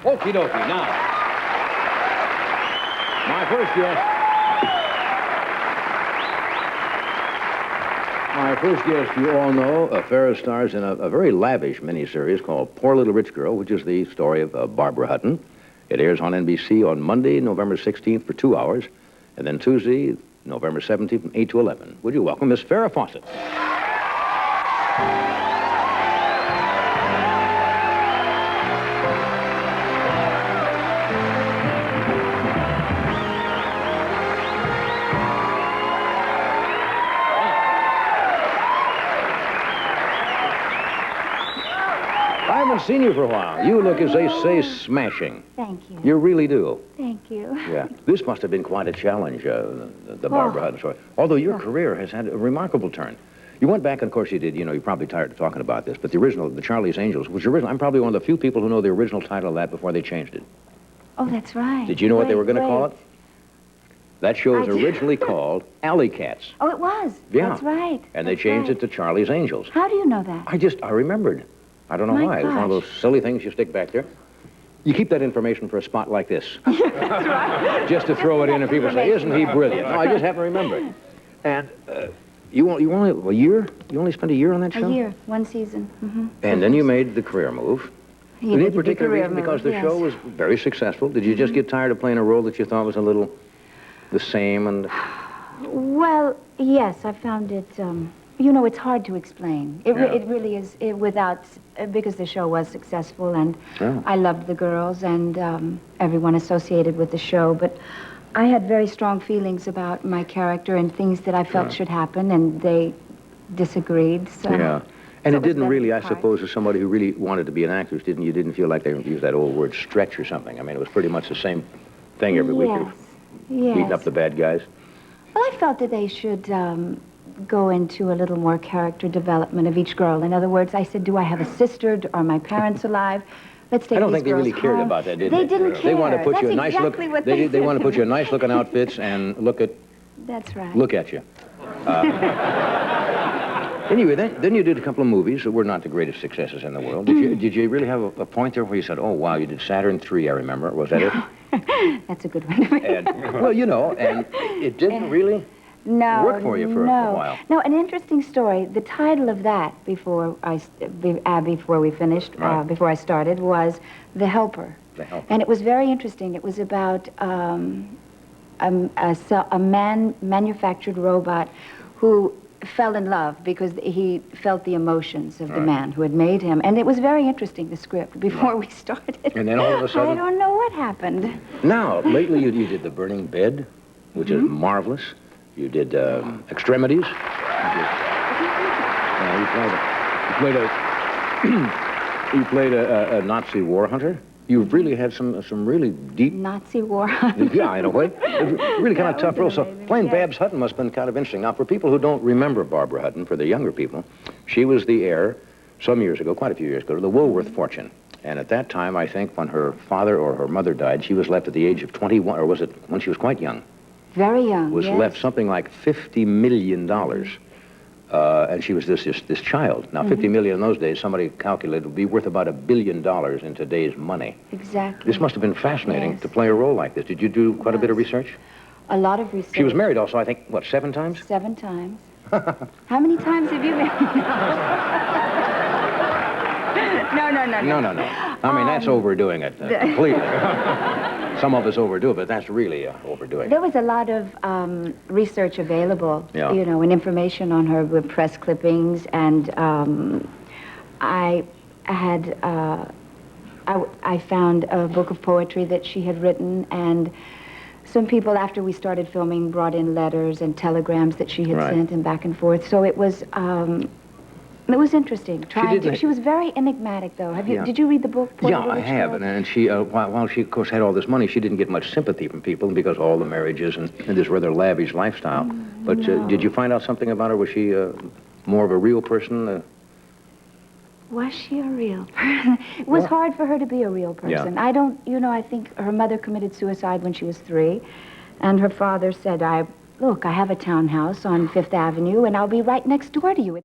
Okie dokie. Now, my first guest. My first guest, you all know, Farrah stars in a very lavish miniseries called Poor Little Rich Girl, which is the story of Barbara Hutton. It airs on NBC on Monday, November 16th for 2 hours, and then Tuesday, November 17th from 8 to 11. Would you welcome Miss Farrah Fawcett? I haven't seen you for a while. You look, as they say, smashing. Thank you. You really do. Thank you. Yeah. This must have been quite a challenge, the Barbara Hutton story. Although your career has had a remarkable turn. You went back, and of course you did, you know, you're probably tired of talking about this, but the original, the Charlie's Angels, was original. I'm probably one of the few people who know the original title of that before they changed it. Oh, that's right. Did you know what they were going to call it? That show was originally called Alley Cats. Oh, it was? Yeah. That's right. And they changed it to Charlie's Angels. How do you know that? I remembered. I don't know why. It was one of those silly things you stick back there. You keep that information for a spot like this. That's right. Just to throw it in and people say, isn't he brilliant? No, I just happen to remember it. And you only a year? You only spent a year on that show? A year, one season. Mm-hmm. And then you made the career move. Any particular reason? Because the show was very successful. Did you just get tired of playing a role that you thought was a little the same? And Well, yes, I found it, you know, it's hard to explain. It really is, because the show was successful, and I loved the girls and everyone associated with the show, but I had very strong feelings about my character and things that I felt should happen, and they disagreed, so... Yeah. And it didn't really, I suppose, as somebody who really wanted to be an actress, you didn't feel like they used that old word stretch or something. I mean, it was pretty much the same thing every week. Yes. Beating up the bad guys. Well, I felt that they should go into a little more character development of each girl. In other words, I said, do I have a sister? Are my parents alive? Let's take I don't these think they really girls cared home. about that, did they? They didn't care. They want to put That's you in nice exactly look. what they They want to put you in nice looking outfits and look at. That's right. Look at you. Anyway, then you did a couple of movies that were not the greatest successes in the world. Did you really have a point there where you said, oh, wow, you did Saturn 3, I remember. Was that it? That's a good one. And, well, you know, and it didn't really work for you for a while. No, an interesting story. The title of that, before we finished, before I started, was The Helper. The Helper. And it was very interesting. It was about a manufactured robot who fell in love because he felt the emotions of the man who had made him. And it was very interesting, the script, before we started. And then all of a sudden... I don't know what happened. Now, lately you did The Burning Bed, which is marvelous. You did Extremities. You played a Nazi war hunter. You've really had some really deep... Nazi war hunter. Yeah, in a way. Really kind of tough role. So playing Babs Hutton must have been kind of interesting. Now, for people who don't remember Barbara Hutton, for the younger people, she was the heir, some years ago, quite a few years ago, to the Woolworth fortune. And at that time, I think, when her father or her mother died, she was left at the age of 21, or was it when she was quite young? Very young, was left something like $50 million. And she was this child. Now, $50 million in those days, somebody calculated, would be worth about $1 billion in today's money. Exactly. This must have been fascinating to play a role like this. Did you do quite a bit of research? A lot of research. She was married also, I think, what, 7 times? 7 times. How many times have you been? No. No. I mean, that's overdoing it completely. Some of us overdo it, but that's really overdoing it. There was a lot of research available, you know, and information on her with press clippings, and I found a book of poetry that she had written, and some people, after we started filming, brought in letters and telegrams that she had sent and back and forth. So it was interesting. She was very enigmatic, though. Did you read the book? Yeah, I have. And she, while she, of course, had all this money, she didn't get much sympathy from people because of all the marriages and this rather lavish lifestyle. But did you find out something about her? Was she more of a real person? Was she a real person? It was hard for her to be a real person. Yeah. I think her mother committed suicide when she was 3, and her father said, look, I have a townhouse on 5th Avenue, and I'll be right next door to you.